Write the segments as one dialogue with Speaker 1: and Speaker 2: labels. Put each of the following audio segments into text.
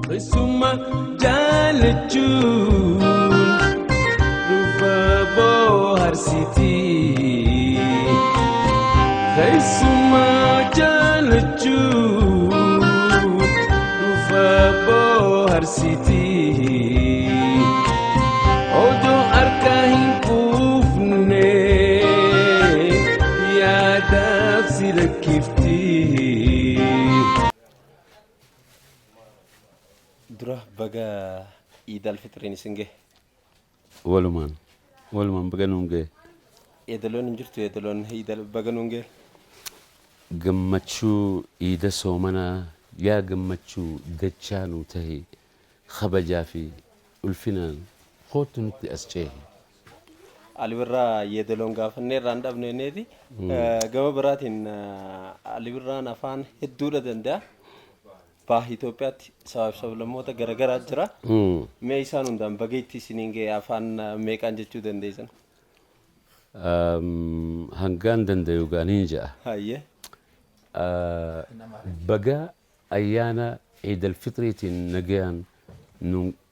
Speaker 1: ثم جالجون رفابو هرسيتي ثم جالجون رفابو هرسيتي أودو أركاهين كوفني يا دافسي لكفتي
Speaker 2: درا بقى عيد الفطر نسنجه
Speaker 3: walumaan baga nuungee
Speaker 2: يدلون نجرتو يدلون هيدل بقى نونجه
Speaker 3: gammachuu iida soomanaa yaa gammachuu dachaa nuu tahe kabajaa fi ulfinaan kootu nutti as cehe
Speaker 2: علي برا يدلون قافني راندب نينيدي قبل براتين علي برا نفان هدولة دندا باه إثيوبيا سبب لما تجرا جرا ما يسانون دم بقيتي سنينجي أفان ميكان جتشو دنديسن
Speaker 3: hangaan dandayu gaaniin ja'a
Speaker 2: هاي
Speaker 3: baga ayyaana ciidal fitriitiin nagayaan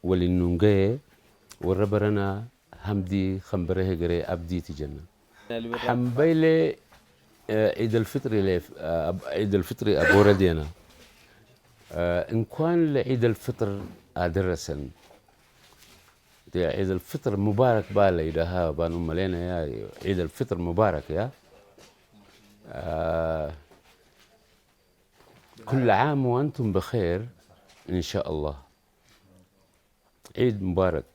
Speaker 3: waliin nuun ga'e warra baranaa hamdii khambaree garee abdiiti jenna حنبيلي عيد الفطر عيد الفطر أبو ردينا إن كان لعيد الفطر أدرسن عيد الفطر مبارك بالي ده بانو ملينا يا عيد الفطر مبارك يا كل عام وأنتم بخير إن شاء الله عيد مبارك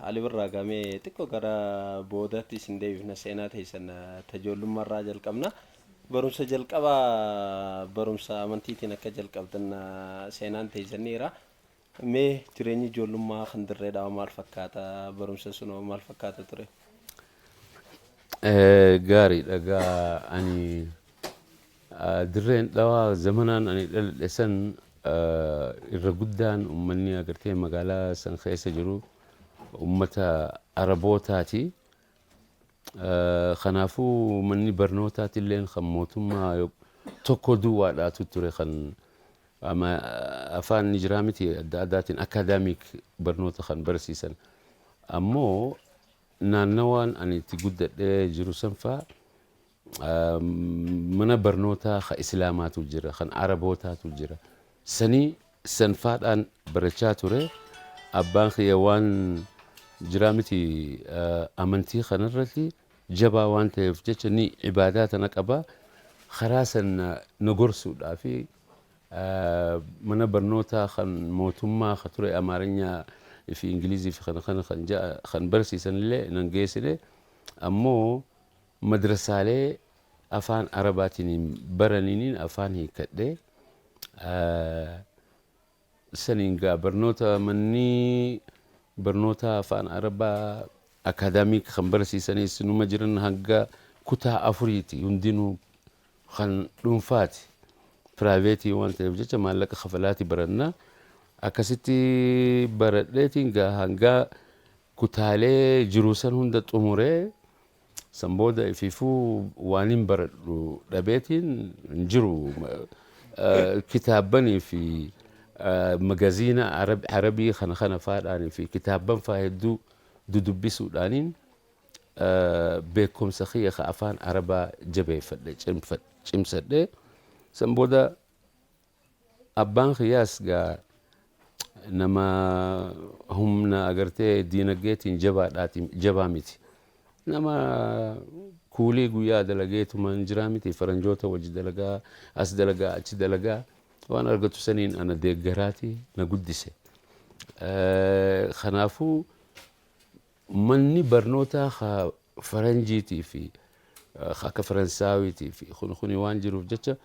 Speaker 2: علي برا قامي تكو كرا بوداتي سندي في نسينات هيسن تجول مرة جل كمنا برمس جل كبا برمس منتيتنا كجل كبدنا سينان هيسنيرا مي تريني جول ما خندر ردا مال فكاتا برمس سنو مال فكاتا تري
Speaker 3: قاري لقى أني درين لوا زمانا أني لسن الرجودان أمني أقرتي مقالة سن خيس جرو أمتا عربوتاتي خنافو مني برنوتاتي اللين خموتما توكو دوا لا تتري خن أما أفان نجرامتي أدات أكاديميك برنوتا خن برسيسن أمو نانوان أني تقول جروسن فا من برنوتا خ إسلامات الجرا خن عربوتات الجرا سني سنفات أن برشاتوري أبان خيوان جرامتي أمنتي خنرتي جبا وانت يفتشني عبادات نكبا خراسا نقرسو في من برنوتا خن موتما خطري أمارنيا في إنجليزي في خن جاء خن برسي سن لي ننجيس لي أمو مدرسة لي أفان عرباتني برنينين أفان هي كده سنينجا برنوتا مني برنوتا فان عربا أكاديميك خمبرسي سني سنو مجرن هنگا كتا أفريتي يندينو خن لنفاتي برايفيتي وانت يبجيش مالك خفلاتي برنا أكاسيتي بردتينجا هنگا كتالي جروسان هندت أموري سنبودا فيفو وانين بردو لبيتين نجرو كتابني في مجازين عربي خنا فاداني في كتابا فايدو دبسو دانين بكم سخية خافان عربا جبي فد شمسد سنبودا أبان خياس جا نما هم أجرتي دينا جيتين جبا ميتي نما كولي قويا دلقيتو من جرامتي فرنجوتا وجد دلقا أس دلقا أتش دلقا وأنا رجعت سنين أنا ديجراتي نقدسه خنافو مني برنوتا خا فرنجيتي في خا كفرنساويتي في خوني وانجرو جتة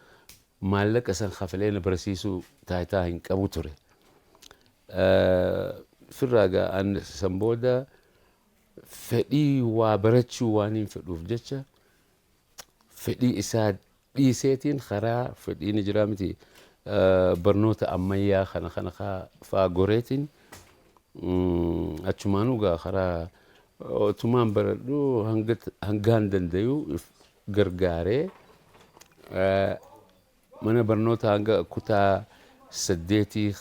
Speaker 3: مالك أسان خافلين برسيسو تايتاهين كابوتوري في الرجاء أن سمبودا فدي وبرتشو وانين فدوف جتة فدي إساد دي سيتين خرا فدي نجرامتي برنوتا أميا خنا فاغوريتين أتشمانوغا خرا تمان بردو هنگان دنديو غرغاري من برنوتا هنگا كتا سديتي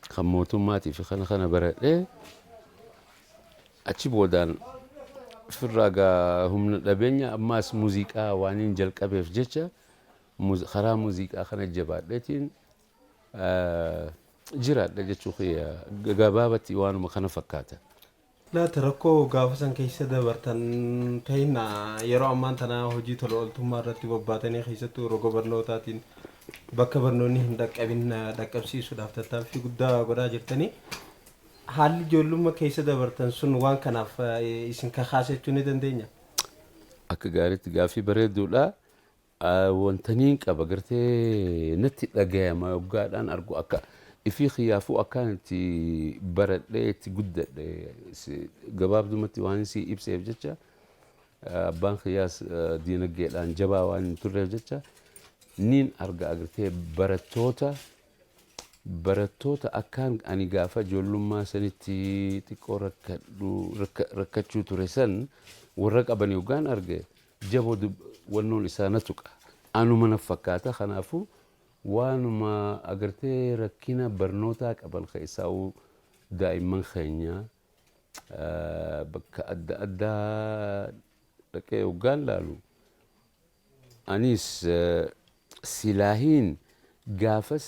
Speaker 3: خموتماتي في خنا برد أتشي بودان في الرقا هم لبنيا أماس موسيقى وانين جلق أبي في جتة خرا موسيقى خنا الجبال لكن جرات لجتشو خيا قبابتي وانو مخنا فكاته
Speaker 2: لا تركو قافسن كيسة دبرتن تهينا يرو أمان تنا هجي تلول مرة تبباتني خيسة روغو برنوتاتين bakka barnoonni hin dhaqqabin dhaqqabsiisuudhaaf tattaaffii guddaa godhaa jirtanii haalli ijoollummaa keessa dabartan sun waan kanaaf isin kakaasachuu ni dandeenya.
Speaker 3: Akka gaariitti gaaffii bareedduudha. Wantaniin qaba gartee natti dhagayama yoggaadhaan argu akka ifii xiyaafuu akkaan itti baradhee itti guddadhe gabaabdumatti waan si ibseef jecha abbaan xiyaas diinagdeedhaan jabaa waan hin turreef jecha nin arga agartee barattoota akkaan ani gaafa ijoollummaa sanitti xiqqoo rakkachuu ture san warra qaban yoggaan arge jaboo wannoon isaa na tuqa anuma na fakkaata kanaafuu waanuma agartee rakkina barnootaa qaban keessaa'uu daa'imman keenya bakka adda addaa dhaqee yoggaan laalu anis silaahiin gaafas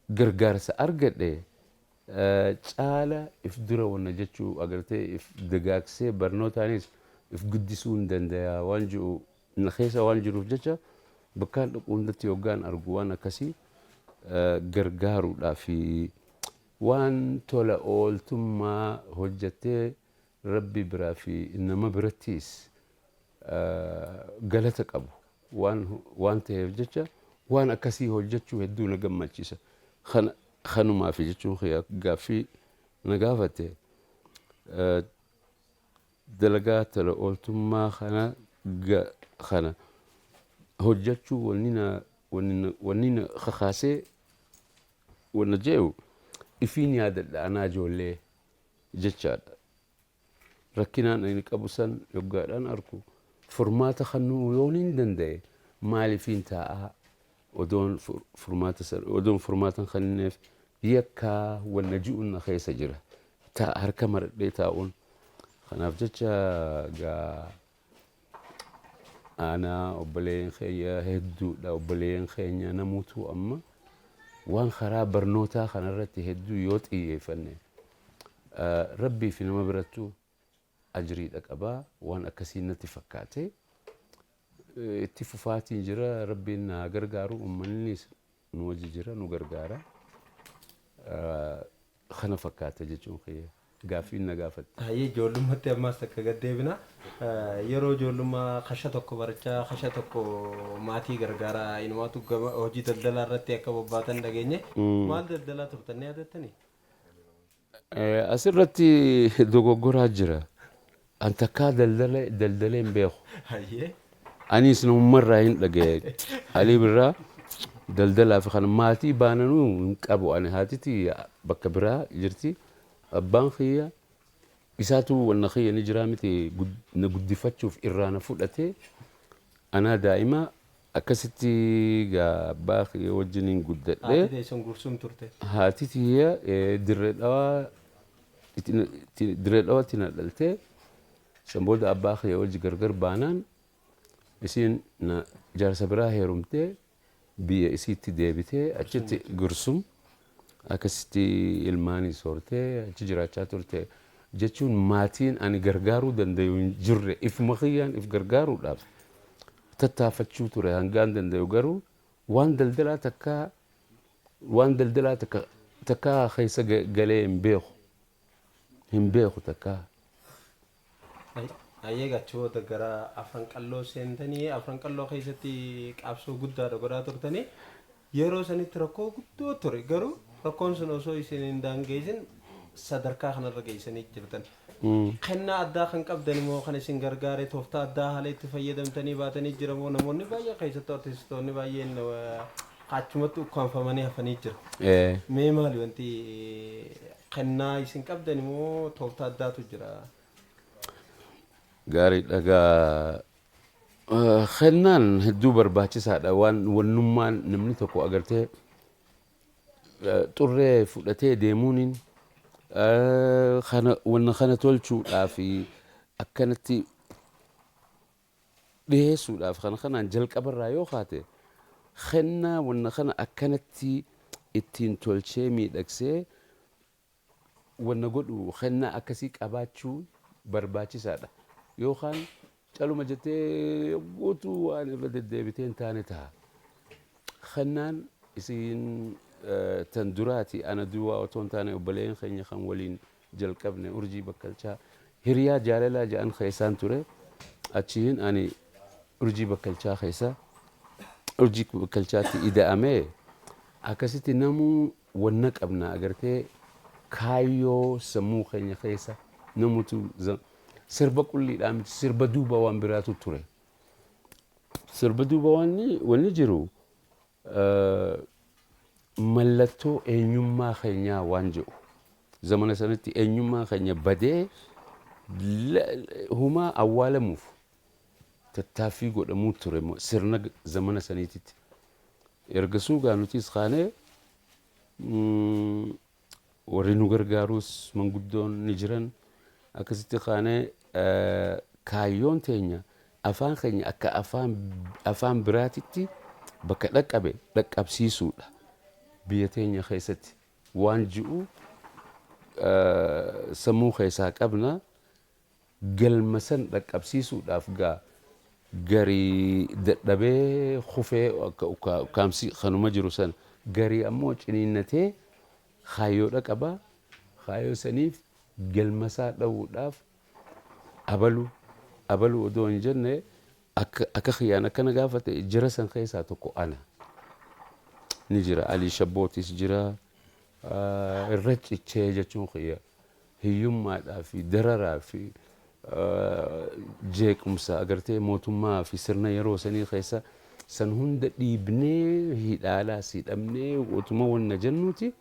Speaker 3: gargaarsa argadhe caala if dura wanna jechuu agartee if dagaagsee barnootaanis if guddisuu hin danda'a waan jiru na keessa waan jiruuf jecha bakkaan dhaquu hundatti yoggaan argu waan akkasii gargaaruudhaa fi waan tola ooltummaa hojjattee rabbi biraa fi nama birattiis galata qabu waan ta'eef jecha waan akkasii hojjechuu hedduu na gammachiisa kanumaa fi jechuun gaaffii na gaafate dalagaa tola ooltummaa kana hojjechuu wanni na kakaasee wanna jee'u ifiin yaadadha anaa ijoollee jechaadha rakkinaan ani qabu san yoggaadhaan argu furmaata kannuu yoon hin danda'e maaliifiin taa'aa odoon furmaatan kanneef yakkaa wanna ji'uun na keessa jira harka maradhee taa'uun kanaaf jecha gaa aanaa obboleen keenya hedduudha obboleen keenya namuutu amma waan karaa barnootaa kanarratti hedduu yoo xiyyeeffanne rabbii fi nama birattu ajriidha qabaa waan akkasii natti fakkaate itti fufaatiin jira rabbiin na gargaaru ummannis nu wajji jira nu gargaara kana fakkaata jechuun kiyya gaaffiin na gaafatte.
Speaker 2: Hayyee ijoollummaatti ammas akka gaddeebina yeroo ijoollummaa kasha tokko barachaa kasha tokko maatii gargaara inumaatu hojii daldalaa irratti akka bobbaatan dhageenye maal daldalaa turtanii yaadattanii?
Speaker 3: Asirratti dogoggoraa jira. An takkaa daldalee hin beeku. Anis namummarraa hin dhagaye. Alii birraa daldalaa fi kan maatii baananuu hin qabu. Ani haatiti bakka biraa jirti. Abbaan kiyya isaatu wanna kiyya ni jiraa miti na guddifachuuf irraa na fudhatee anaa daa'ima akkasitti abbaa kiyya wajjiniin guddadhe.
Speaker 2: Haati teessoon gursuun turte.
Speaker 3: Haati tiyya dirree dhawaatti na dhaltee san booda abbaa kiyya wajji gargar baanaan isiin na jaarsa biraa heerumtee biyya isiitti deebitee achitti gursum akkasitti ilmaanii soortee achi jiraachaa turte jechuun maatiin ani gargaaruu dandayu hin jirre ifuma kiyyaan if gargaaruudhaaf tattaafachuu ture hangaan dandayu garuu waan daldalaa takkaa keessa galee hin beeku takkaa.
Speaker 2: Hayyee gachoota gara afran qalloo seentanii afran qalloo keessatti qabsoo guddaadha godhaa turtanii yeroo sanitti rakkoo guddoo ture garuu rakkoon sun osoo isin hin daangeessin sadarkaa kanarra geessanii jirtan. Kennaa addaa kan qabdan immoo kan isin gargaare tooftaa addaa haala itti fayyadamtanii baatanii jira moo namoonni baay'ee keessatti artistoonni baay'een achumatti ukkaanfamanii hafanii jira. Mee maali wanti kennaa isin qabdan immoo tooftaa addaatu jira?
Speaker 3: Gaarii dhagaa kennaan hedduu barbaachisaadha waan wannummaan namni tokko agartee xurree fudhatee deemuuniin wanna kana tolchuudhaaf akkanatti dhiyeessuudhaaf kanaan jalqabarraa yoo kaate kennaa wanna kana akkanatti ittiin tolchee miidhagsee wanna godhu kennaa akkasii qabaachuu barbaachisaadha. Yookaan caluma jettee guutuu waan irra deddeebitee hin taane ta'a. Kennaan isiin tan duraati ana duwwaa otoo hin taane obboleen keenya kan waliin jalqabne urjii bakkalchaa hiriyaa jaalalaa jedhan keessaan ture. Achiin ani urjii bakkalchaa keessa urjii bakkalchaatti ida'amee akkasitti namuu wanna qabna agartee kaayyoo sammuu keenya keessa namutu sirba qulliidhaan miti sirba duuba waan biraatu ture. Sirba duuba wanni jiru mallattoo eenyummaa keenyaa waan jedhu zamana sanatti eenyummaa keenya badee humaa awwaalamuuf tattaaffii godhamuu ture sirna zamana saniititti. Ergasuu gaa nutis kaanee warri nu gargaarus manguddoon ni jiran akkasitti kaanee kaayyoon teenya afaan keenya akka afaan biraatitti bakka dhaqqabe dhaqqabsiisuudha. Biyya teenya keessatti waan ji'u sammuu keessaa qabna galma san dhaqqabsiisuudhaaf gaa garii dadhabee kufee kaamsi kanuma jiru san garii ammoo ciniinnatee kaayyoodha qaba. Kaayyoo saniif galmasaa dha'uudhaaf abalu odoo hin jenne akka kiyyaan akkana gaafate jira san keessaa tokko ana ni jira. Alii Shabbootis jira. Irra cichee jechuun kiyya hiyyummaadhaa fi dararaa fi jeequmsa agartee mootummaa fi sirna yeroo sanii keessa san hunda dhiibnee hidhaalaa siidhamnee otuma wanna jennuuti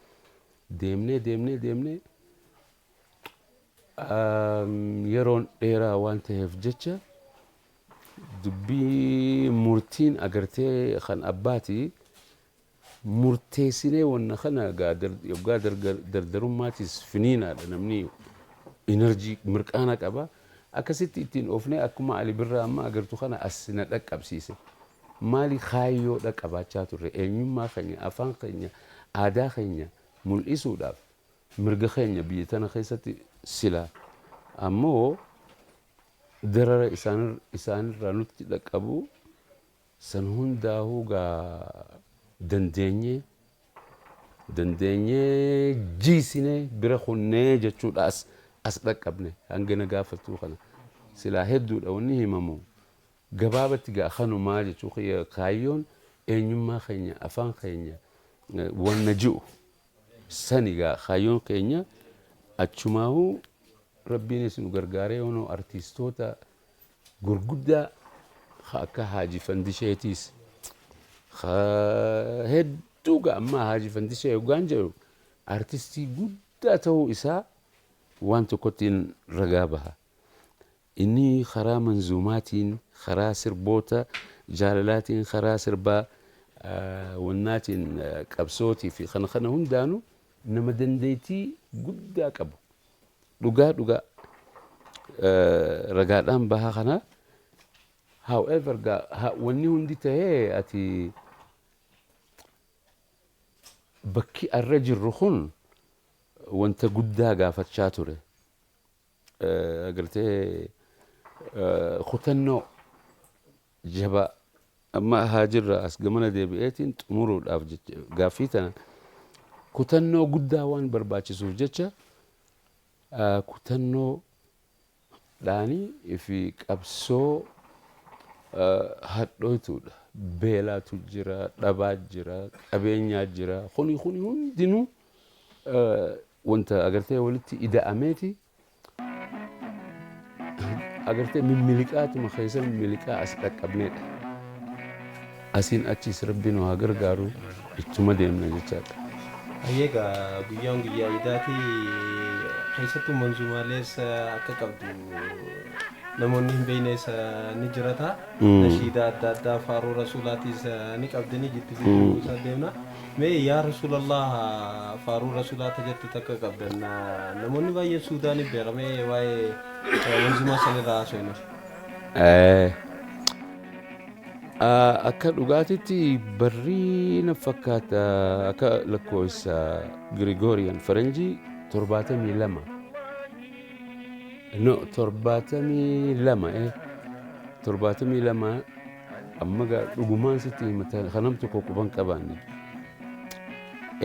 Speaker 3: deemnee yeroon dheeraa waan ta'eef jecha dubbii murtiin agartee kan abbaati murteessinee wanna kana yoggaa dardarummaatis finiinaadha namni enerjii mirqaana qaba. Akkasitti ittiin oofnee akkuma Ali Birraa amma agartu kana as na dhaqqabsiise. Maali kaayyoodha qabaachaa turre eenyummaa keenya afaan keenya aadaa keenya mul'isuudhaaf mirga keenya biyya tana keessatti sila ammoo darara isaanirraa nutti dhaqqabu san hundaa'uu gaa dandeenyee jiisinee bira kunnee jechuudha as dhaqqabne hangana gaafatuu kana silaa hedduudha wanni himamu gabaabatti gaa kanumaa jechuu kaayyoon eenyummaa keenya afaan keenya wanna ji'u sani gaa kaayyoon keenya achumaahuu rabbiinis nu gargaaree yoonoo artiistoota gurguddaa akka Haaji Fandisheetiis hedduu gaa amma Haaji Fandishee yoggaan jedhu artistii guddaa ta'uu isaa waan tokkottiin ragaa baha. Inni karaa manzuumaatiin karaa sirboota jaalalaatiin karaa sirbaa wannaatiin qabsootii fi kana hundaanu nama dandeettii guddaa qabu. Dhugaa ragaadhaan baha kana. However wanni hundi ta'ee ati bakki arra jirru kun wanta guddaa gaafachaa ture. Agartee kutannoo jabaa amma haajirra as gamana deebi'eetiin xumuruudhaaf gaaffii tana kutannoo guddaa waan barbaachisuuf jecha kutannoo dhaanii fi qabsoo hadhooytuudha. Beelaatu jira, dhabaa jira, qabeenyaa jira. Kuni hundinuu wanta agartee walitti ida'ameeti agartee mimmiliqaatuma keessa mimmiliqaa as dhaqqabneedha. Asiin achiis rabbiin waa gargaaru ittuma deemna jechaadha.
Speaker 2: Ayyeegaa guyyaan guyyaa idaatii keessattuu manzuumaalees akka qabdu namoonni hin beeknes ni jirata. Nashiida adda addaa faaruu rasuulaatiis ni qabdanii jitti isaa deemna. مي يا رسول الله فارو رسول الله تجت تك قبلنا نموني باي سوداني بيرمي باي منزما سنة راسينو
Speaker 3: آه akka dhugaatitti barrii na fakkaata akka lakkoofsa Gregorian faranjii 72 no 72 72 amma gaa dhugumaan sitti himata kanam tokko quban qabaanne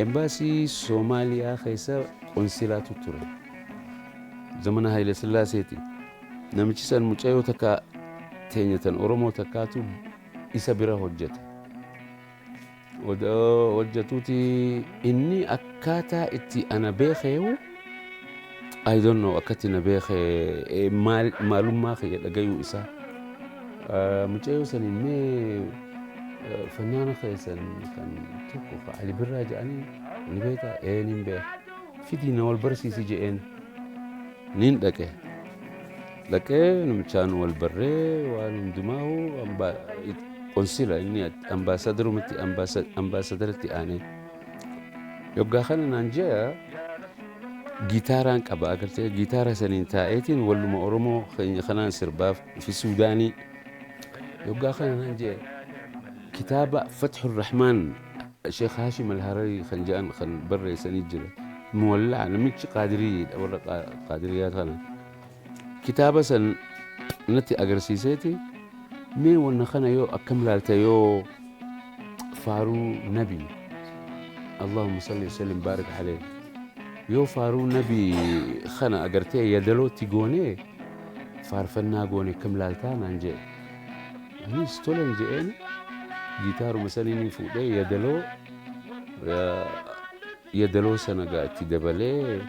Speaker 3: embaasii Soomaaliyaa keessa qonsilaatu ture zamana Haile Sillaaseeti namichi san mucayyoo takka teenyatan Oromoo takkaatu isa bira hojjete hojjetuuti inni akkaataa itti ana beekeewu I don't know akkatti na beekee maalummaa kiyya dhagayuu isaa mucayyoo san illee fannaana keessan kan tokko ka Ali Birraa jedhanii ni beektaa nin beeka fidii na wal barsiisi jedheen nin dhaqee namichaan wal barree waan hundumaa qonsila inni ambaasadarumatti aanee yoggaa kana naan jea gitaaraan qaba agartee gitaara saniin taa'eetiin walluma Oromoo keenya kanaan sirbaaf fi Suudaanii yoggaa kana naan jea kitaaba Fathur Rahmaan Sheekh Haashim Al-Hararii kan jedhan kan barreessanii jira muwallaa namichi qaadiriidha warra qaadiriyaa kana kitaaba san natti agarsiiseeti mee wanna kana yoo akkam laalta yoo faaruu nabi Allahumma salli wasallim baarik alayhi yoo faaruu nabi kana agartee yadalootti goonee faarfannaa goone akkam laaltaa naan jedhe anis tolan jedheen gitaaruma saniin fuudhee yadaloo sana gaa itti dabalee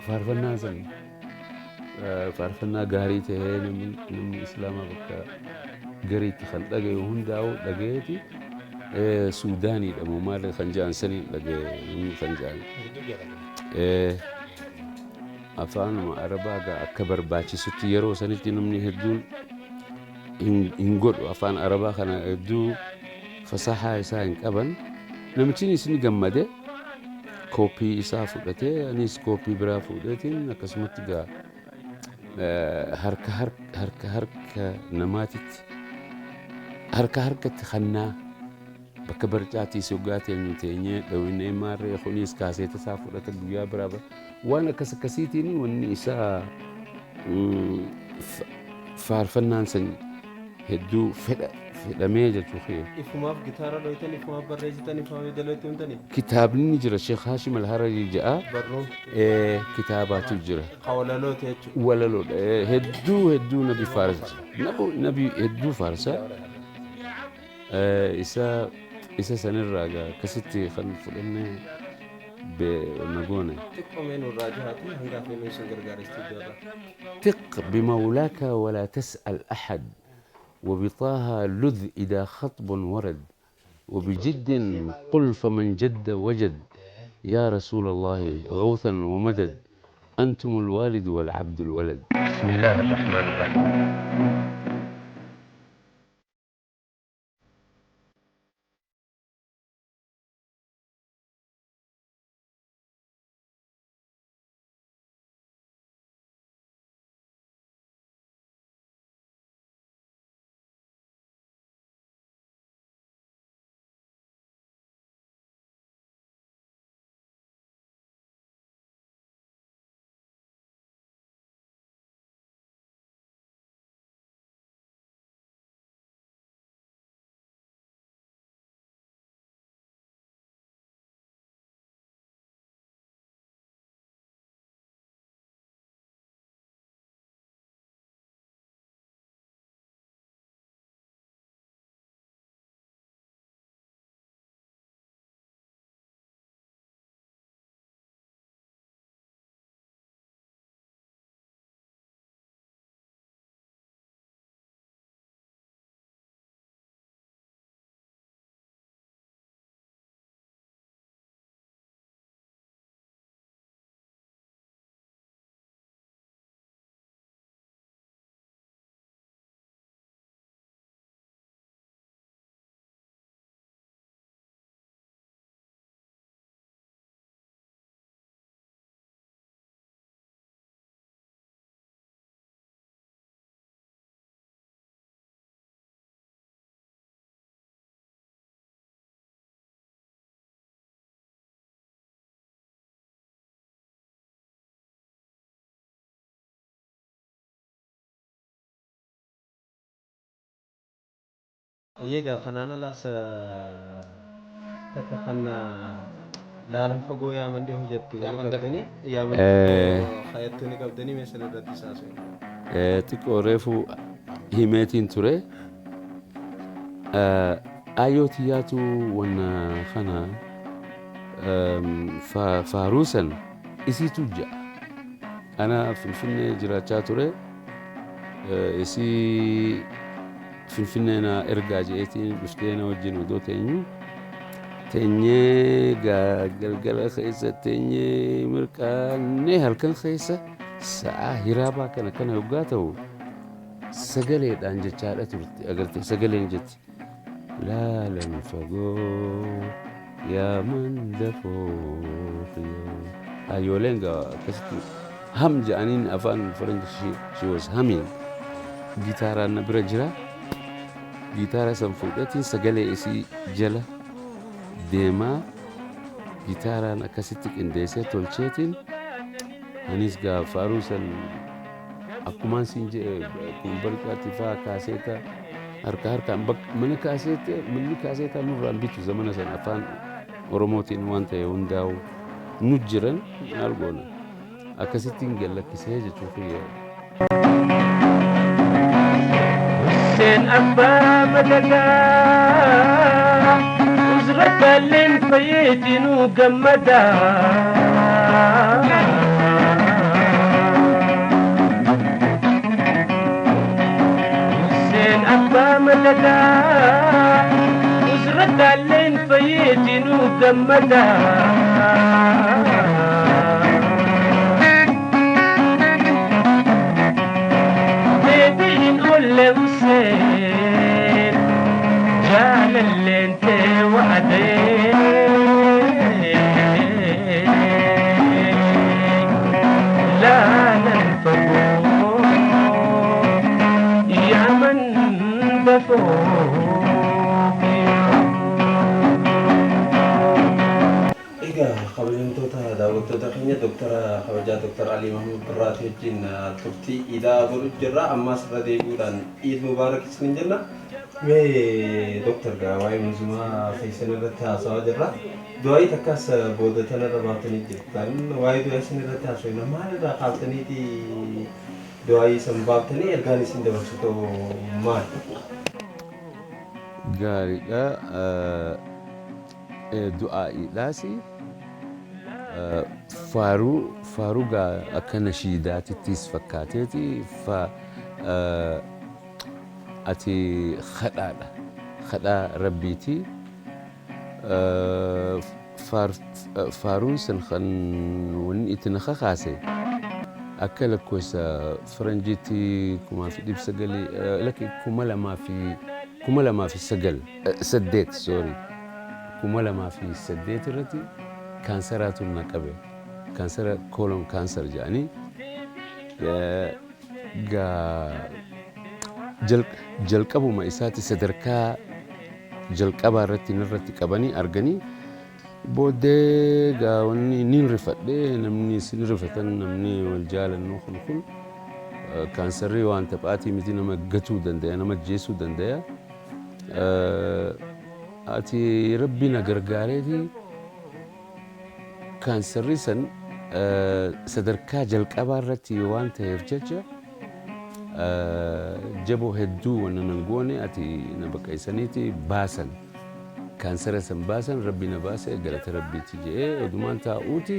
Speaker 3: faarfannaa san faarfannaa gaarii ta'ee namni islaamaa bakka gariitti kan dhagayu hundaa'u dhagayeeti Suudaaniidha moo maal kan jedhan saniin dhagaye namni kan jedhan afaanuma Arabaa gaa akka barbaachisutti yeroo sanitti namni hedduun hin godhu afaan Arabaa kana hedduu fasahaa isaa hin qaban namichi isin gammade koopii isaa fudhatee anis koopii biraa fudhateen akkasumatti gaa harka namaatitti harkatti khannaa bakka barcaatii soggaa teenyee dhawinee maarree kunis kaaseeta isaa fudhata guyyaa biraa waan akkasiitiin wanni isaa faarfannaan san hedduu fedhamee jechuu kee
Speaker 2: ifumaaf gitaara dhoytan ifumaaf barreessitan ifumaaf yadalootti humtani
Speaker 3: kitaabni ni jira Sheekh Haashim Al-Hararii jedha
Speaker 2: barruun
Speaker 3: kitaabaatu jira
Speaker 2: walaloota jechuudha
Speaker 3: walaloodha hedduu nabi faarsa nabi hedduu faarsa isa sanirraa gaa akkasitti kan fudhannee nagoone
Speaker 2: xiqqoomeen irraa jiraatu hanga afeenuu isin gargaarestu jirra
Speaker 3: ثق بمولاك ولا تسأل أحد وبطاها لذ إذا خطب ورد وبجد قل فمن جد وجد يا رسول الله غوثا ومدد أنتم الوالد والعبد الولد بسم الله الرحمن الرحيم
Speaker 2: Egaa kanaan alaas takka kana laalan fagoo yaamandee hojjettu qabdanii yaamandee hayattuu ni qabdanii meeshaan irratti isaasuu.
Speaker 3: Xiqqoo reefu himeetiin ture. Ayyootiyaatu wanna kana faaruusan isiitu ja'a. Ana Finfinnee jiraachaa ture. Isii Finfinnee na ergaa jeetiin dhuftee na wajjin odoo teenyee galgala keessa teenyee mirqaannee halkan keessa sa'aa hiraabaa kana yoggaa ta'u sagaleedhaan jechaadha turte agartee sagaleen jetti laalan fagoo yaa mandafoo ayyooleen akkasitti ham jedhaniin afaan faranjii she was humming gitaaraan na bira jira. Gitaara san fuudhatiin sagalee isii jala deemaa gitaaraan akkasitti qindeessee tolcheetiin anis gaa faaruu san akkumaan siin jedhe kun barqaatti fa'aa kaaseeta harkaan manni kaaseetaa nurraan bitu zamana san afaan Oromootiin waan ta'e hundaa'u nu jiran maal goona akkasittiin gallakkisee jechuu fayyada.
Speaker 1: حسين أبا مددا وزرت اللين فيتين وقمدا حسين أبا مددا وزرت اللين فيتين وقمدا حسين جال اللي انت وعدين لا ننفقو يا من بفوق.
Speaker 2: kabajamtoota daawwattoota keenya Dooktara kabajaa Dooktar Alii Mahmud Birraati wajjin turtii idaa godhu jirra. Ammas irra deebi'uudhaan Iid Mubaarak isin jenna. Mee Dooktar gaa waa'ee muuzimaa keessan irratti haasawaa jirra. Du'aayi takkas booda tanarra baaftanii jirtan. Waa'ee du'aa isin irratti haasawina maalirraa kaaftaniiti du'aayi san baaftanii ergaan isin dabarsitu maal?
Speaker 3: Gaariidha. Du'aayiidhaasi faaruu gaa akka nashiidaatittis fakkaateeti ati kadhaa rabbiiti faaruun san kan wanni itti na kakaase akka lakkoofsa faranjiitti 2008 irratti kaansaraatu na qabe kaansara koolon kaansar jedhanii jalqabuma isaati sadarkaa jalqabaa irratti narratti qabanii arganii booddee gaa wanni niin rifadhee namni sin rifatan namni wal jaalannoo kun kaansarri waan taphaatii miti nama gatuu dandaya nama jeesuu dandaya ati rabbi na gargaareeti kaansarri san sadarkaa jalqabaa irratti waan ta'eef jecha jaboo hedduu wanna nan goone ati na baqaysaniiti baasan kaansara san baasan rabbi na baase galata rabbiiti jedhee odumaan taa'uuti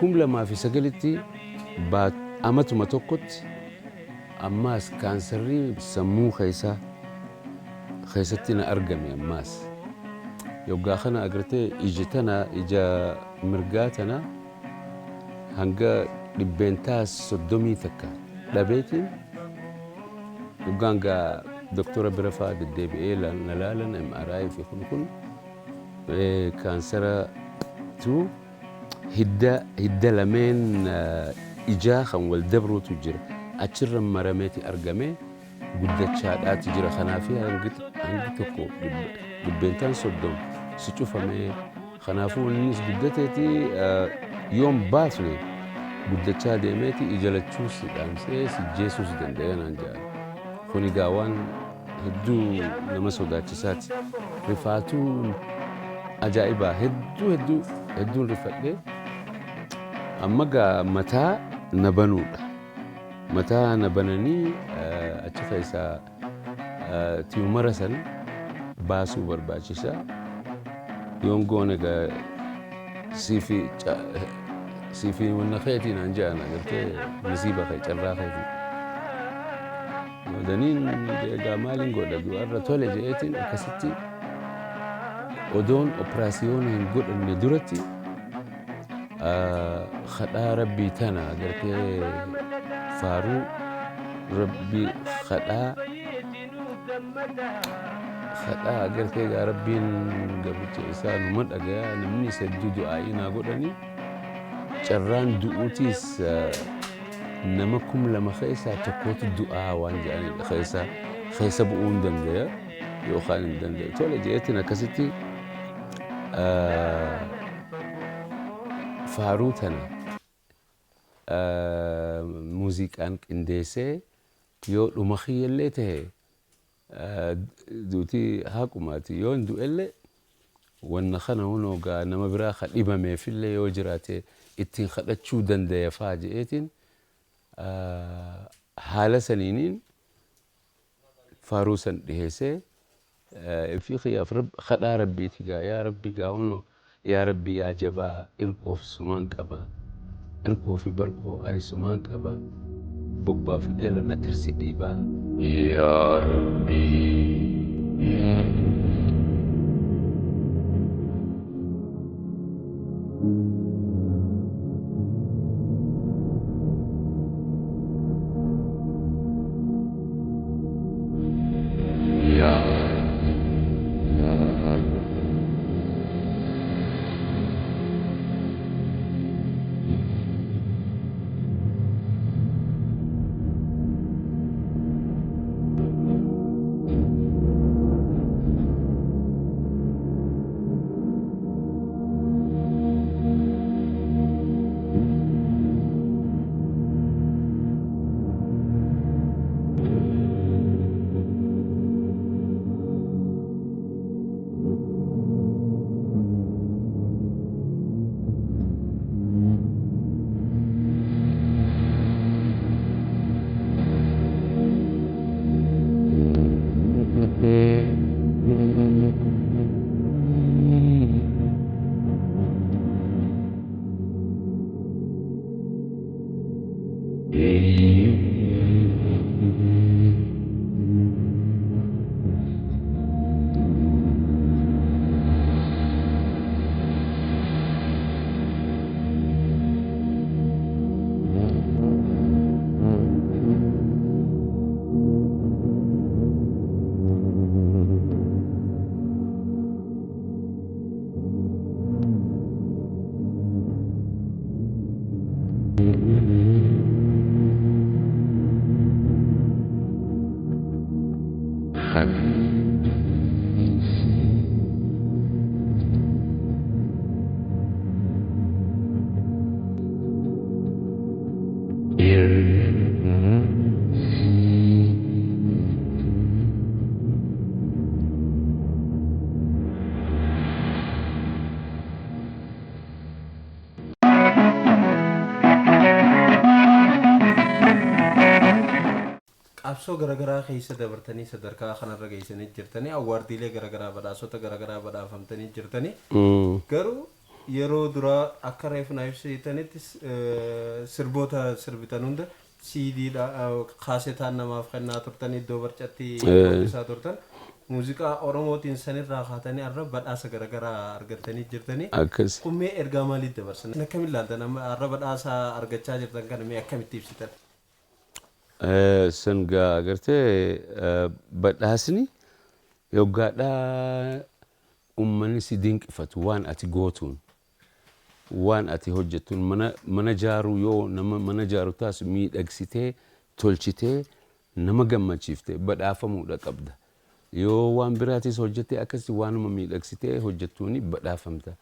Speaker 3: 2009tti amatuma tokkotti ammaas kaansarri sammuu keessatti na argame ammaas yoggaa kana agartee ija mirgaa tana hanga 30 takka dhabeetiin yoggaan gaa doktora bira fa'aa deddeebi'ee na laalan MRI fi kun kaansaratu hidda lameen ijaa kan wal dabruutu jira achirra marameeti argame guddachaadhaati jira kanaafi hangi tokko 30 si cufamee kanaafuu innis guddateeti yoom baafne guddachaa deemeeti ija lachuu si dhaamsee si jeesuu si danda'e naan jedhan kuni gaa waan هدو نما سوداتشسات رفاتون أجائبا هدو رفاتي أما متى نبنو متى نبنني أتخيسا تيومرسن باسو برباچسا يوم غونغا سيفي ونخيتي نانجانا قلت نسيبه خي جرا خيتي مدنين جامالين قد دوار تولي جيتين أكستي ودون أوبراسيون قد الندرتي خدا ربي تنا قلت فارو ربي خدا قلت يا ربي قبل إنسان من أجا نمني سجد دعائنا قدني جران دعوتيس نمكم لما خيسا تقوت الدعاء وانجاني خيسا بقون دنجا يوخان دنجا تولي جيتنا كستي فاروتنا موسيقى انديسي يو لمخي اللي تهي دوتي هاكماتي يون دو اللي ونخنا هنو قا نما براخ إبامي في اللي يوجراتي اتين خدت شو دنده فاجئتين حالة سنينين فاروسا دهيسي في خياف رب خدا ربي تيغا يا ربي قاونو يا ربي يا جبا إلقو في سمان كبا إلقو في برقو أي سمان كبا بقبا في ديلا نترسي ديبا يا ربي
Speaker 2: qabsoo garagaraa keessa dabartanii sadarkaa kanarra geessanii jirtanii awwaardiilee garagaraa badhaasota garagaraa badhaafamtanii jirtanii garuu yeroo duraa akka reefna ibsitanitti sirboota sirbitan hunda CDdha kaasetaan namaaf kennaa turtanii iddoo barcatti isaa turtan muuziqaa oromootiin sanirraa kaatanii arra badhaasa garagaraa argatanii jirtanii kummee ergaa maalii dabarsan akkamiin ilaaltan arra badhaasa argachaa jirtan kana mee akkamitti ibsitan
Speaker 3: سنجا أقرته بدأسني يوجدا أمني سيدينك فتوان أتي جوتون وان أتي هجتون منا جارو يو نما جارو تاس ميد أكسيته تولشته نما جمع شيفته بدأ فمو لقبده يو وان براتي هجتة أكسي وان ما ميد أكسيته هجتوني بدأ فمته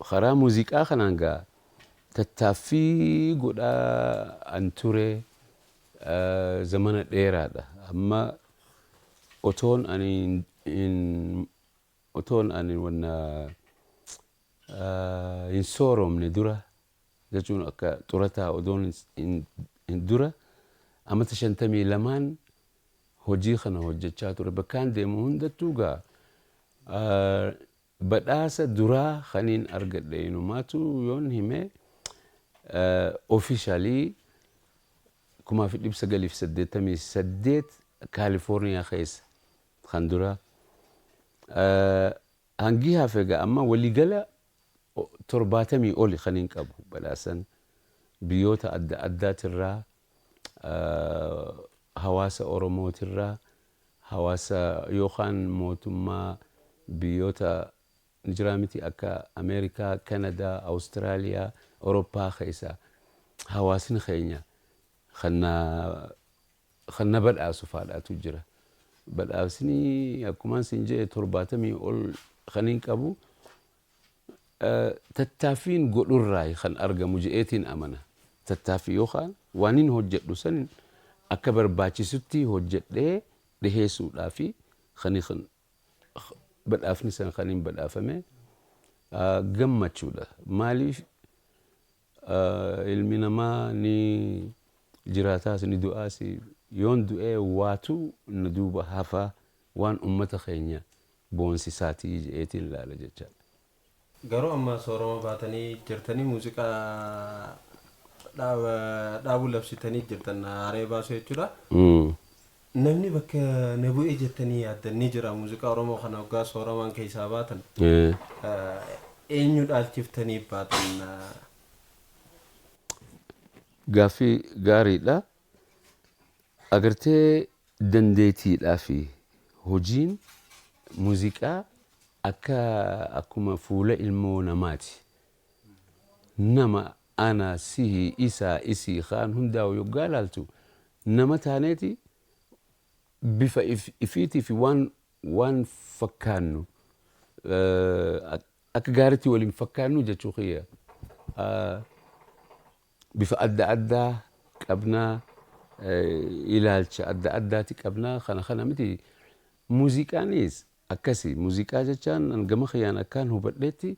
Speaker 3: خرا موسيقى خنانجا تتافي قد أنتوري zamana dheeraadha. Amma otoon ani wanna hin sooromne dura jechuun akka xurataa odoon hin dura amata 52 hojii kana hojjechaa ture. Bakkaan deemu hundattuu gaa badhaasa duraa kaniin argadhe inumaatu yoon hime officially 1988 California keessa kan dura hangi hafeega amma waligala 70 oli kaniin qabu badhaasan biyyoota adda addaatirraa hawaasa Oromootirraa hawaasa yookaan mootummaa biyyoota jiraa miti akka Ameerikaa, Kanadaa, Awustiraaliyaa, Awurooppaa keessa hawaasni keenya kanna badhaasu faadhaatu jira. Badhaasni akkuma isin jedhe 70 ol kaniin qabu tattaaffiin godhurraa kan argamu je'eetiin amana. Tattaaffii yookaan waan hin hojjedhu san akka barbaachisutti hojjedhee dhiheessuudhaa fi badhaafni san kan hin badhaafame gammachuudha. Maaliif ilmi namaa ni jiraataas ni du'aas yoon du'ee waatu na duuba hafa waan ummata keenya boonsisaatii je'eetiin ilaala jechaadha.
Speaker 2: Garuu amma soorama baatanii jirtanii muuziqaa dhaabuu labsitanii jirtan haree baasuu jechuudha. Namni bakka na bu'ee jettanii yaaddanii jira muuziqaa Oromoo kana waggaa sooramaan keessaa baatan eenyu dhaalchiftanii baatan?
Speaker 3: Gaaffii gaariidha. Agartee dandeettiidhaa fi hojiin muuziqaa akkuma fuula ilmoo namaati. Nama ana sihi isaa isii kaan hundaa'u yoggaa laaltu nama taaneeti bifa ifiitii fi waan fakkaannu akka gaariitti waliin fakkaannu jechuu kiyya. Bifa adda addaa qabnaa, ilaalcha adda addaati qabnaa kana miti. Muuziqaanis akkasi. Muuziqaa jechaan gama kiyyaan akkaan hubadheetti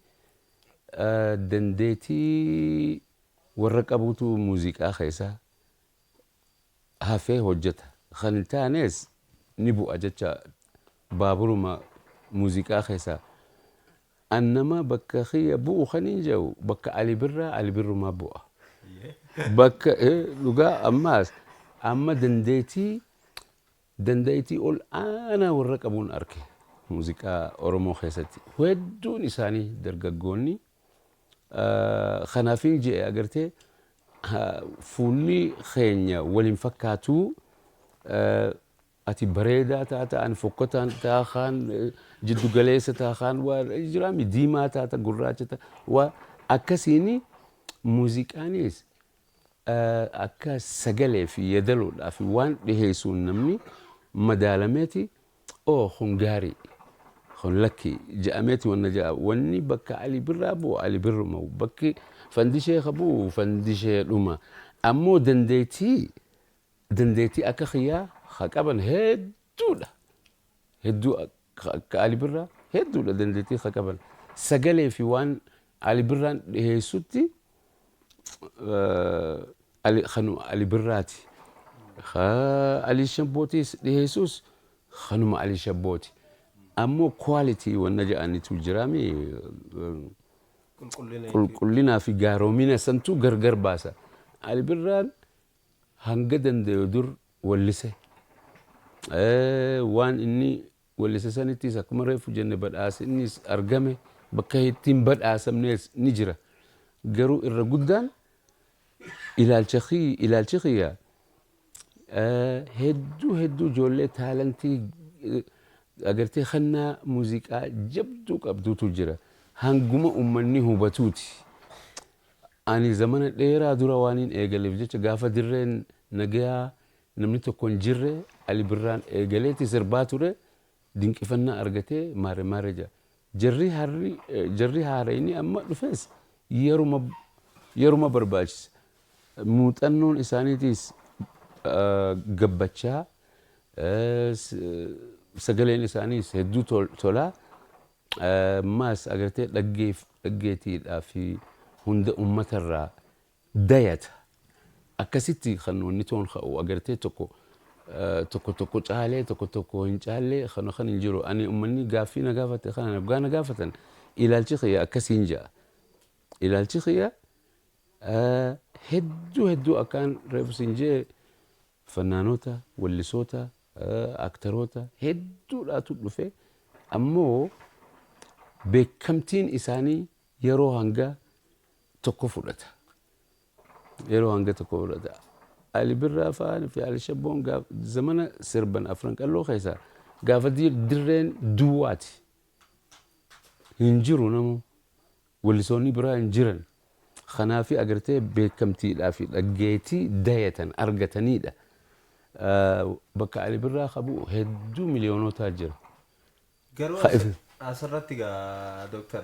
Speaker 3: dandeettii warra qabuutu muuziqaa keessa hafee hojjeta. Kan hin taanes ni bu'a jecha baaburuma muuziqaa keessa. Annama bakka kiyya bu'u kan hin jiru bakka Ali Birrumaa bu'a. Bakka dhugaa ammaas amma dandeettii ol aanaa warra qabuun arge muuziqaa Oromoo keessatti. Hedduun isaanii dargaggoonni kanaafin jedhe agartee fuulli keenya waliin fakkaatu ati bareedaa taata ani fokkotaan taakaan jiddu galeessa taakaan waa jiraami diimaa taata gurraacha taata waa akkasiini muuziqaanis akka sagalee fi yeedaloodhaa fi waan dhiheessuun namni madaalameeti kun gaarii kun lakki ja'ameeti wanna ja'a wanni bakka Ali Birraa bu'u Ali Birruma bakki fandishee qabu fandishee dhuma ammoo dandeettii akka kiyyaa qaban hedduudha. Hedduu akka Ali Birraa hedduudha dandeettii qaban sagalee fi waan Ali Birraan dhiheessutti Ali Birraati. Ali Shabbootis dhiheessus kanuma Ali Shabbooti. Ammoo quality wanna ja'anitu jiraami qulqullinaa fi gaaromina santu gargar baasa. Ali Birraan hanga danda'u dur wallise. Waan inni wallise sanittis akkuma reefu jenne badhaasa innis argame bakka ittiin badhaasamnes ni jira. Garuu irra guddaan ilaalcha kiyya hedduu ijoollee taalantii agartee kannaa muuziqaa jabduu qabduutu jira. Hanguma ummanni hubatuuti. Ani zamana dheeraa dura waan hin eegaleef jecha gaafa dirreen nagayaa namni tokko hin jirre Ali Birraan eegaleeti sirbaa ture dinqifannaa argatee maare jira. Jarri haarayni amma dhufes yeruma barbaachisa. Muuxannoon isaaniitis gabbachaa sagaleen isaaniis hedduu tola maas agartee dhaggeetiidhaa fi hunda uummatarraa dayata akkasitti kan wanni toon ka'u agartee tokko caalee tokko hin caalee kan hin jiru ani uummanni gaaffii na gaafate kana nagaa na gaafatan ilaalchi kiyya akkasiin ja'a ilaalchi kiyya hedduu akkaan reefu siin jee fannaanota wallisoota aktaroota hedduudhaatu dhufe ammoo beekamtiin isaanii yeroo hanga tokko fudhata. Ali Birraa fa'aan fi Ali Shabboon zamana sirban afran qalloo keessa gaafa dirreen duwwaati. Hin jiru namu wallisoonni biraa hin jiran. Kanaafi agartee beekamtiidhaa fi dhaggeetii dayatan argatanidha. Bakka Ali Birraa qabu hedduu miliyoonotaa jira.
Speaker 2: Garuu asirratti gaa Dooktar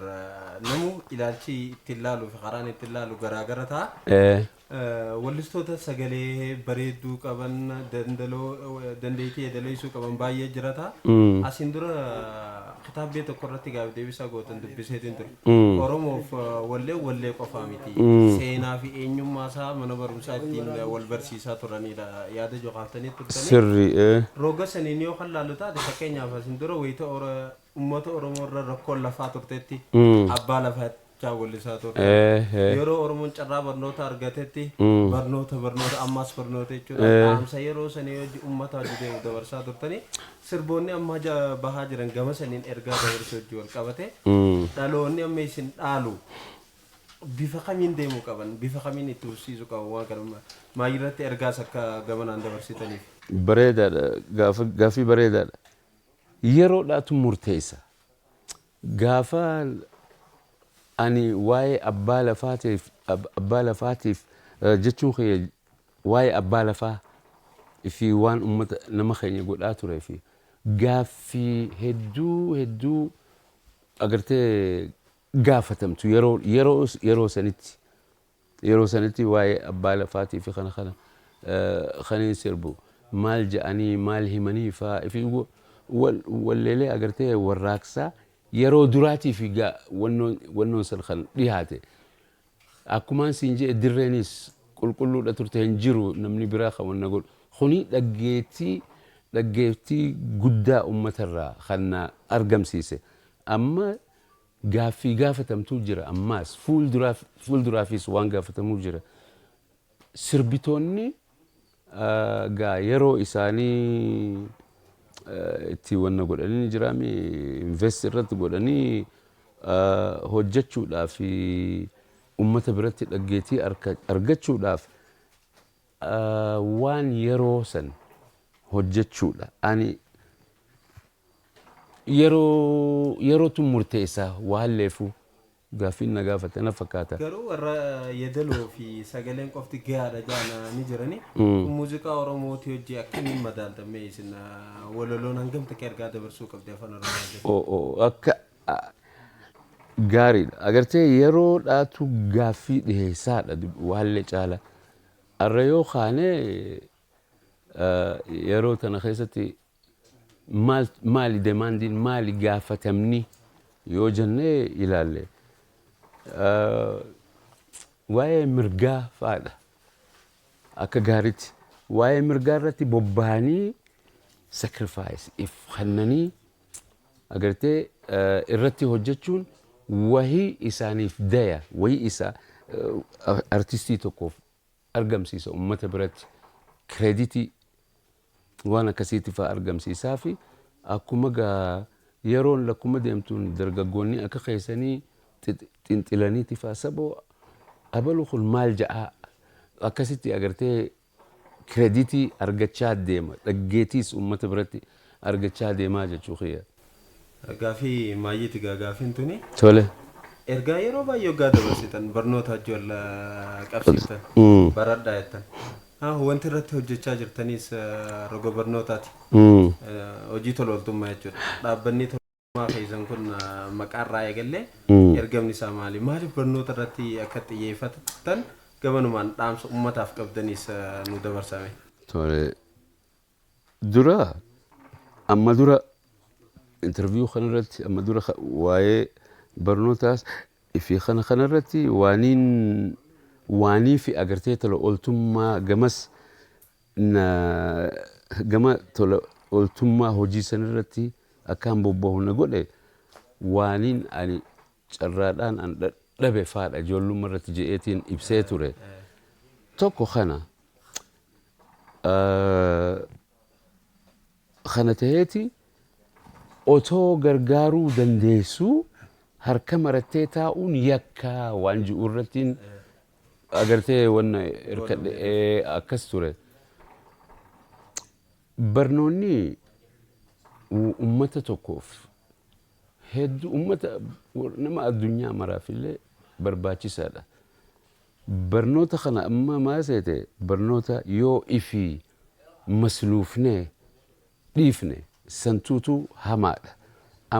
Speaker 2: namu ilaalchi ittiin ilaalu fi karaan ittiin ilaalu garaagara ta'a. Wallistoota sagalee bareedduu qaban dandeettii edaleessuu qaban baay'ee jirata. Asiin dura kitaabbii tokko irratti gaafa deebisaa gootan dubbiseetiin ture. Oromoof wallee qofaa miti. Seenaa fi eenyummaa isaa mana barumsaa ittiin wal barsiisaa turanidha. Yaada jokaaftanii turtanii.
Speaker 3: Sirri.
Speaker 2: Roga saniin yoo kan laallu taate fakkeenyaaf asiin dura wayita uummata Oromoo irra rakkoon lafaa turteetti abbaa lafaa wallisaa turte. Yeroo Oromoon carraa barnoota argatetti barnoota ammaas barnoota jechuudha. Dhaamsa yeroo sanii hojii uummata hojii deemu dabarsaa turtanii sirboonni amma bahaa jiran gama saniin ergaa dabarsuu hojii wal qabate dhaloonni amma isin dhaalu bifa kamiin deemuu qaban bifa kamiin itti horsiisuu qaban waan kana maayirratti ergaas akka gamanaan dabarsitaniif.
Speaker 3: Bareedaadha gaaffii bareedaadha. Yeroodhaatu murteessa. Gaafa ani waa'ee abbaa lafaatiif jechuun kee waa'ee abbaa lafaa fi waan uummata nama keenya godhaa turee fi gaaffii hedduu agartee gaafatamtu yeroo sanitti waa'ee abbaa lafaatii fi kana kaniin sirbu maal ja'anii maal himanii faa fi walleelee agartee warraaqsaa yeroo duraatii fi wannoon san kan dhiyaate akkumaan siin jee dirreenis qulqulluudha turte hin jiru namni biraa kan wanna godhu kuni dhaggeettii guddaa uummatarraa kan argamsiise amma gaaffii gaafatamtuu jira ammaas fuulduraafis waan gaafatamuu jira sirbitoonni yeroo isaanii itti wanna godhanii jiraami invest irratti godhanii hojjechuudhaaf uummata biratti dhaggeetii argachuudhaaf waan yeroo san hojjechuudha. Ani yerootu murteessa waan leefu gaaffiin na gaafate na fakkaata.
Speaker 2: Garuu warra yeedaloo fi sagaleen qofti gahaadha jaana ni jirani. Muuziqaa Oromootii hojii akkamiin madaaltamee isin walaloon hangam takkee ergaa dabarsuu qabdi afaan Oromoo.
Speaker 3: Akka gaariidha. Agartee yeroodhaatu gaaffii dhiheessaadha waallee caala. Arra yoo kaanee yeroo tana keessatti maali demandiin maali gaafatamni yoo jennee ilaalle. Waa'ee mirgaa fa'aadha akka gaariitti waa'ee mirgaa irratti bobba'anii sacrifice if kennanii agartee irratti hojjechuun wahii isaaniif daya wahii isaa artistii tokkoof argamsiisa uummata biratti kreditii waan akkasiitti fa'aa argamsiisaa fi akkuma yeroon lakkuma deemtuun dargaggoonni akka keessanii xinxilaniiti fa'aa saboo abaluu kun maal ja'a akkasitti agartee kreditii argachaa deema dhaggeetiis uummata biratti argachaa deemaa jechuu kiyya.
Speaker 2: Gaaffii maayyiiti gaaffiin tuni.
Speaker 3: Tole.
Speaker 2: Ergaa yeroo baay'ee hoggaa dabarsitan barnoota ijoollee qabsiiftan baradhaa jettan. Wanti irratti hojjechaa jirtanis roga barnootaati. Hojii tolooltummaa jechuudha. Dhaabbanni tolooltummaa keessan kun maqaarraa eegalee ergamni isaa maali? Maaliif barnoota irratti akka xiyyeeffatan gabanumaan dhaamsa uummataaf qabdanis nu dabarsame?
Speaker 3: تولي درا أما درا انترفيو خنرتي أما درا واي برنوتاس في خنرتي وانين في أجرتي تلو قلتم ما جمس جما تلو قلتم ما هجي سنرتي أكان بوبه نقول وانين أني شرادان أن لبي فاد أجولو مرة جئتين إبسيتوري توكو خنا خنتهيتي أوتو غرغارو دنديسو harka marattee taa'uun yakka waan ji'u irrattiin agartee wanna hirkadhe akkas ture. Barnoonni ummata tokkoof hedduu ummata nama addunyaa maraafillee barbaachisaadha. Barnoota kana amma maa seete barnoota yoo ifii masluufnee dhiifne santuutu hamaadha.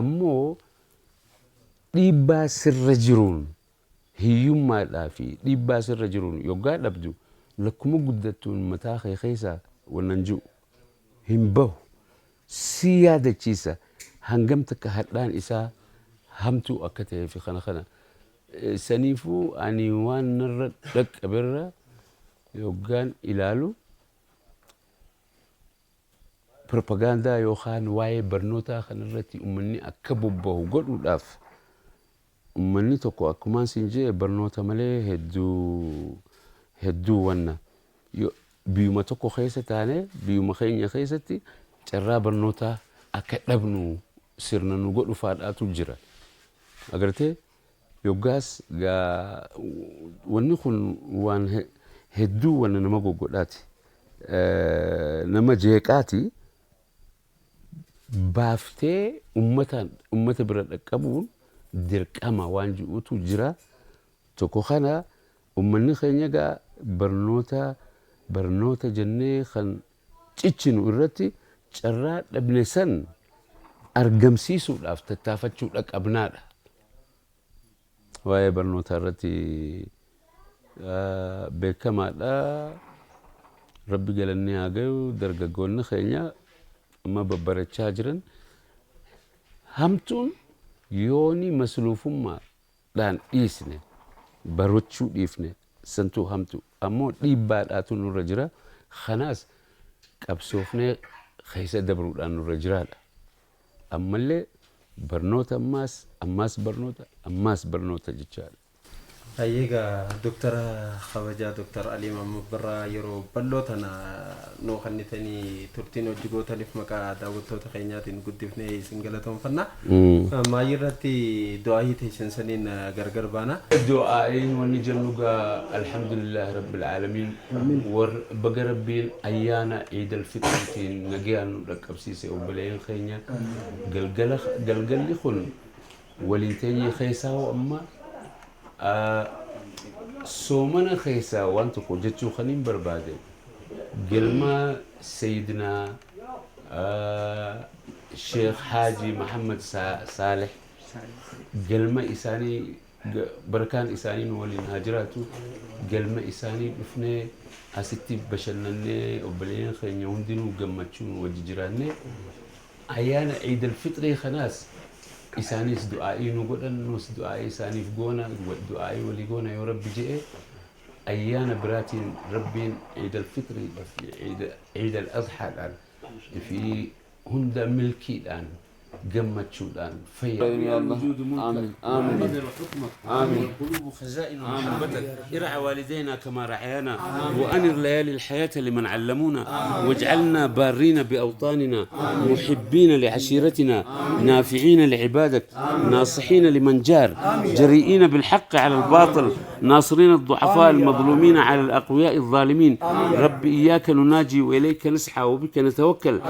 Speaker 3: Ammoo dhiibbaa sirra jiruun hiyyummaadhaa fi dhiibbaa sirra jiruun yoggaa dhabdu lakkuma guddattuun mataa kee keessaa wannan jiru hin bahu si yaadachiisa hangam takka hadhaan isaa hamtuu akka ta'ee fi kana saniifuu ani waan narra dhaqqaberra yoggaan ilaalu propagaandaa yookaan waa'ee barnootaa kanarratti ummanni akka bobbahu godhuudhaaf ummanni tokko akkumaan siin jee barnoota malee hedduu wanna biyyuma tokko keessa taane biyyuma keenya keessatti carraa barnootaa akka dhabnu sirna nu godhu faadhaatu jira. Agartee yoggaas wanni kun waan hedduu wanna nama goggodhaati nama jeeqaati baaftee ummata bira dhaqqabuun dirqama waan ji'utu jira. Tokko kana ummanni keenya gaa barnoota jennee kan cichinu irratti carraa dhabne san argamsiisuudhaaf tattaafachuudha qabnaadha. Waa'ee barnoota irratti beekamaadha. Rabbi galannee haa gayu dargaggoonni keenya amma babbarachaa jiran hamtuun yooni masluufummaadhaan dhiisne barachuu dhiifne santuu hamtu ammoo dhiibbaadhaatu nurra jira. Kanaas qabsoofnee keessa dabruudhaan nurra jiraadha. Ammallee barnoota ammaas barnoota jechaadha.
Speaker 2: Ayyiga Dr. Khawaja Dr. Ali Mahmud Barra yeroo bal'oo tana nuu kannitanii turtiin hojii gootaniif maqaa daawwattoota keenyaatiin guddifnee isin galatoomfanna. Maayii irratti du'aayii teessan saniin gargar baana.
Speaker 3: Du'aayiin wanni jennugaa alhamdulillah rabbil aalamiin baga rabbiin ayyaana Eid al-Fitriitiin nagayaan nu dhaqqabsiise obboleeyyan keenya galgalli kun waliin teenyee keessaa amma soomana keessaa waan tokko jechuu kan hin barbaade galma Sayyidina Sheekh Haaji Muhammad Saalih galma isaanii barakaan isaanii nu waliin haa jiraatu galma isaanii dhufnee asitti bashannannee obboleeyyan keenya hundinuu gammachuun wajji jiraannee ayyaana Eid al-Fitrii kanaas إسانيس دعائي نقول نوس دعائي إساني في جونا دعائي ولي جونا يا رب جئ أيانا براتين ربين عيد الفطر عيد الأضحى الآن في هندا ملكي الآن جمت شو الآن فيا وجود منكر آمين آمين والقلوب خزائن محبتك ارعى والدينا كما رعينا وأنر ليالي الحياة لمن علمونا واجعلنا بارين بأوطاننا محبين لعشيرتنا نافعين لعبادك ناصحين لمن جار جريئين بالحق على الباطل ناصرين الضعفاء المظلومين على الأقوياء الظالمين رب إياك نناجي وإليك نسعى وبك نتوكل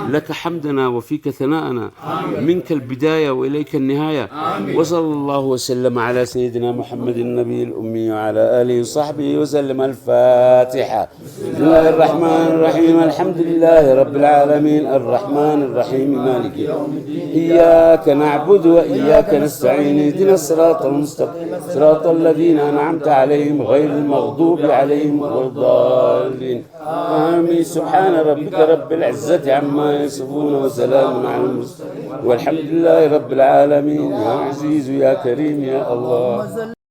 Speaker 3: لك حمدنا وفيك ثناءنا منك البداية وإليك النهاية وصلى الله وسلم على سيدنا محمد النبي الأمي وعلى آله وصحبه وسلم. الفاتحة. بسم الله الرحمن الرحيم الحمد لله رب العالمين الرحمن الرحيم مالك يوم الدين إياك نعبد وإياك نستعين اهدنا الصراط المستقيم صراط الذين أنعمت عليهم غير المغضوب عليهم ولا الضالين. آمين. سبحان ربك رب العزة عما يصفون وسلام على المرسلين والحمد لله رب العالمين. يا عزيز يا كريم يا الله.